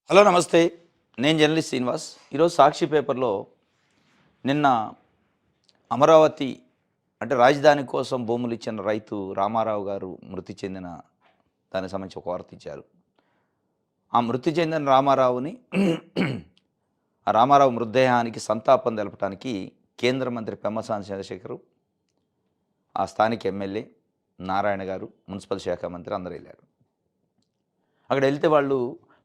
Hello నమస్తే. నేను journalist Srinivas. ఈరోజు సాక్షి పేపర్లో నిన్న అమరావతి అంటే రాజధాని కోసం భూములు ఇచ్చిన రైతు రామారావు గారు మృతి చెందిన దానికి సంబంధించి ఒక వార్త ఇచ్చారు. ఆ మృతి చెందిన రామారావుని ఆ రామారావు మృతదేహానికి సంతాపం తెలపడానికి కేంద్ర మంత్రి పెమ్మసాని చంద్రశేఖరు, ఆ స్థానిక ఎమ్మెల్యే నారాయణ గారు, మున్సిపల్ శాఖ మంత్రి అందరూ వెళ్ళారు. అక్కడ వెళ్తే వాళ్ళు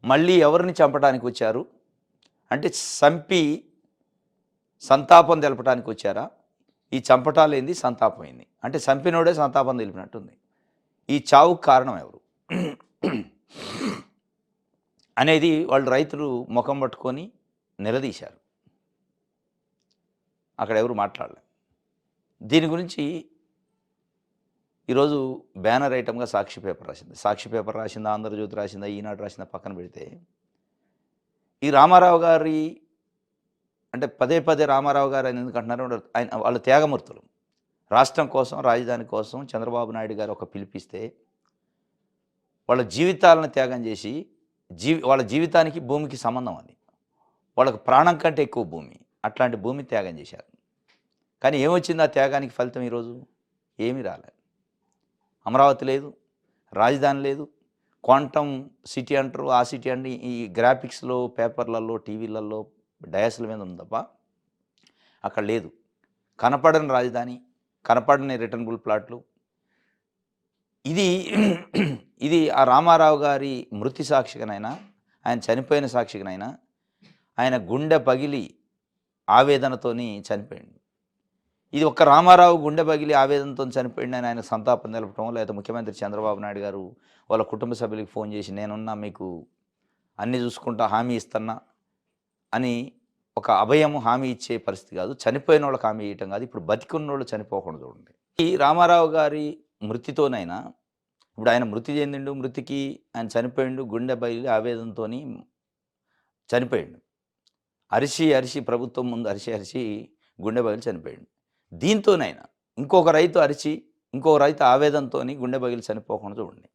మళ్ళీ ఎవరిని చంపడానికి వచ్చారు అంటే చంపి సంతాపం తెలపడానికి వచ్చారా? ఈ చంపటాలేంది, సంతాపం ఏంది? అంటే చంపినోడే సంతాపం తెలిపినట్టుంది. ఈ చావుకు కారణం ఎవరు అనేది వాళ్ళు రైతులు ముఖం పట్టుకొని నిలదీశారు. అక్కడ ఎవరు మాట్లాడలే. దీని గురించి ఈరోజు బ్యానర్ ఐటమ్గా సాక్షి పేపర్ రాసింది. సాక్షి పేపర్ రాసిందా, ఆంధ్రజ్యోతి రాసిందా, ఈనాడు రాసిందా పక్కన పెడితే, ఈ రామారావు గారి అంటే పదే పదే రామారావు గారు అని ఎందుకంటున్నారు, ఆయన వాళ్ళు త్యాగమూర్తులు. రాష్ట్రం కోసం, రాజధాని కోసం చంద్రబాబు నాయుడు గారు ఒక పిలిపిస్తే వాళ్ళ జీవితాలను త్యాగం చేసి వాళ్ళ జీవితానికి భూమికి సంబంధం అది. వాళ్ళకు ప్రాణం కంటే ఎక్కువ భూమి. అట్లాంటి భూమి త్యాగం చేశారు. కానీ ఏమొచ్చింది ఆ త్యాగానికి ఫలితం? ఈరోజు ఏమీ రాలేదు. అమరావతి లేదు, రాజధాని లేదు, క్వాంటమ్ సిటీ అంటారు, ఆ సిటీ అండి ఈ గ్రాఫిక్స్లో, పేపర్లలో, టీవీలలో, డయాస్ల మీద ఉంది తప్ప అక్కడ లేదు. కనపడని రాజధాని, కనపడని రిటర్నబుల్ ప్లాట్లు. ఇది ఆ రామారావు గారి మృతి సాక్షిగానైనా, ఆయన చనిపోయిన సాక్షిగానైనా, ఆయన గుండె పగిలి ఆవేదనతోని చనిపోయింది. ఇది ఒక్క రామారావు గుండె పగిలి ఆవేదనతో చనిపోయిందని ఆయన సంతాపం తెలపడం, లేదా ముఖ్యమంత్రి చంద్రబాబు నాయుడు గారు వాళ్ళ కుటుంబ సభ్యులకు ఫోన్ చేసి నేనున్నా, మీకు అన్నీ చూసుకుంటా, హామీ ఇస్తున్నా అని ఒక అభయం హామీ ఇచ్చే పరిస్థితి కాదు. చనిపోయిన వాళ్ళకి హామీ ఇవ్వటం కాదు. ఇప్పుడు బతికున్న వాళ్ళు చనిపోకుండా చూడండి. ఈ రామారావు గారి మృతితోనైనా, ఇప్పుడు ఆయన మృతి చెందిండు, మృతికి ఆయన చనిపోయిండు, గుండె బయలు ఆవేదనతో చనిపోయిండు. అరిచి ప్రభుత్వం ముందు అరిచి గుండె బయలు చనిపోయిండు. దీంతోనైనా ఇంకొక రైతు అరిచి, ఇంకొక రైతు ఆవేదనతో గుండె బగిలి చనిపోకుండా చూడండి.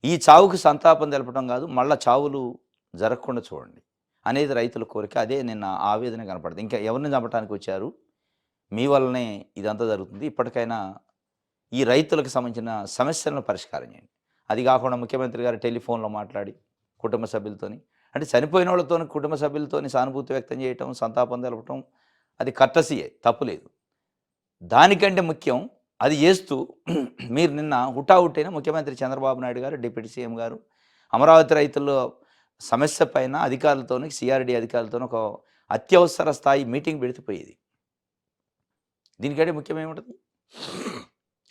ఈ చావుకు సంతాపం తెలపడం కాదు, మళ్ళా చావులు జరగకుండా చూడండి అనేది రైతుల కోరిక. అదే నిన్న ఆవేదన కనపడుతుంది. ఇంకా ఎవరిని చంపడానికి వచ్చారు, మీ వల్లనే ఇదంతా జరుగుతుంది. ఇప్పటికైనా ఈ రైతులకు సంబంధించిన సమస్యలను పరిష్కారం చేయండి. అది కాకుండా ముఖ్యమంత్రి గారు టెలిఫోన్లో మాట్లాడి కుటుంబ సభ్యులతోని, అంటే చనిపోయిన వాళ్ళతో కుటుంబ సభ్యులతోని సానుభూతి వ్యక్తం చేయటం, సంతాపం తెలపటం, అది కర్టసీయే, తప్పులేదు. దానికంటే ముఖ్యం అది చేస్తూ మీరు నిన్న హుటాహుటైన ముఖ్యమంత్రి చంద్రబాబు నాయుడు గారు, డిప్యూటీ సీఎం గారు అమరావతి రైతుల సమస్య పైన అధికారులతోని, సిఆర్డీ అధికారులతో ఒక అత్యవసర స్థాయి మీటింగ్ పెడితే దీనికంటే ముఖ్యం ఏముంటుంది?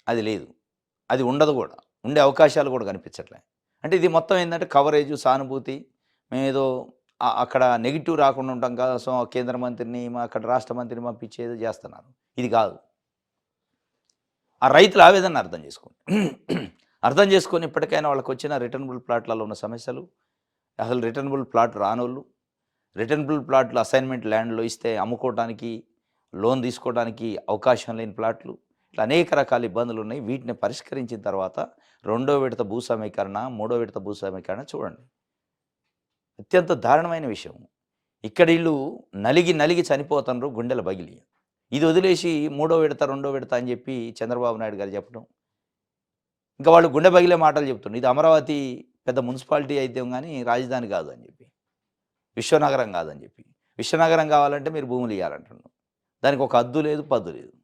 అది లేదు, అది ఉండదు కూడా, ఉండే అవకాశాలు కూడా కనిపించట్లే. అంటే ఇది మొత్తం ఏంటంటే కవరేజ్, సానుభూతి, మేమేదో అక్కడ నెగిటివ్ రాకుండా ఉంటాం కదా, సో కేంద్ర మంత్రిని, అక్కడ రాష్ట్ర మంత్రిని పంపించేది చేస్తున్నారు. ఇది కాదు. ఆ రైతుల ఆవేదన అర్థం చేసుకోండి. అర్థం చేసుకొని ఇప్పటికైనా వాళ్ళకి వచ్చిన రిటర్నబుల్ ప్లాట్లలో ఉన్న సమస్యలు, అసలు రిటర్నబుల్ ప్లాట్ రానోళ్ళు, రిటర్నబుల్ ప్లాట్లు అసైన్మెంట్ ల్యాండ్లో ఇస్తే అమ్ముకోవడానికి, లోన్ తీసుకోవడానికి అవకాశం లేని ప్లాట్లు, ఇట్లా అనేక రకాల ఇబ్బందులు ఉన్నాయి. వీటిని పరిష్కరించిన తర్వాత రెండో విడత భూ సమీకరణ, మూడో విడత భూ సమీకరణ చూడండి. అత్యంత దారుణమైన విషయం. ఇక్కడ వీళ్ళు నలిగి చనిపోతున్నారు గుండెల బగిలి. ఇది వదిలేసి మూడో విడత, రెండో విడత అని చెప్పి చంద్రబాబు నాయుడు గారు చెప్పడం, ఇంకా వాళ్ళు గుండె బగిలే మాటలు చెప్తున్నారు. ఇది అమరావతి పెద్ద మున్సిపాలిటీ అయితే కానీ రాజధాని కాదు అని చెప్పి, విశ్వనగరం కాదని చెప్పి. విశ్వనగరం కావాలంటే మీరు భూములు ఇవ్వాలంటున్నాను. దానికి ఒక హద్దు లేదు, పద్దు లేదు.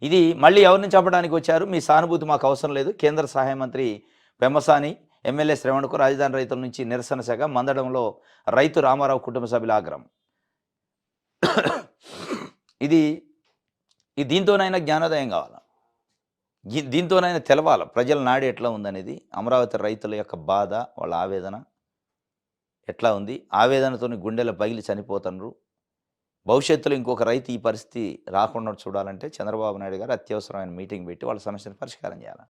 ఇది మళ్ళీ ఎవరిని చంపడానికి వచ్చారు, మీ సానుభూతి మాకు అవసరం లేదు. కేంద్ర సహాయ మంత్రి పెమ్మసాని, ఎమ్మెల్యే శ్రవణ్కు రాజధాని రైతుల నుంచి నిరసన శాఖ. మందడంలో రైతు రామారావు కుటుంబ సభ్యుల ఆగ్రహం. ఇది దీంతోనైనా జ్ఞానోదయం కావాలా, దీంతోనైనా తెలవాల ప్రజల నాడి ఎట్లా ఉందనేది. అమరావతి రైతుల యొక్క బాధ, వాళ్ళ ఆవేదన ఎట్లా ఉంది, ఆవేదనతో గుండెల పగిలి చనిపోతున్నారు. భవిష్యత్తులో ఇంకొక రైతు ఈ పరిస్థితి రాకుండా చూడాలంటే చంద్రబాబు నాయుడు గారు అత్యవసరమైన మీటింగ్ పెట్టి వాళ్ళ సమస్యను పరిష్కారం చేయాలి.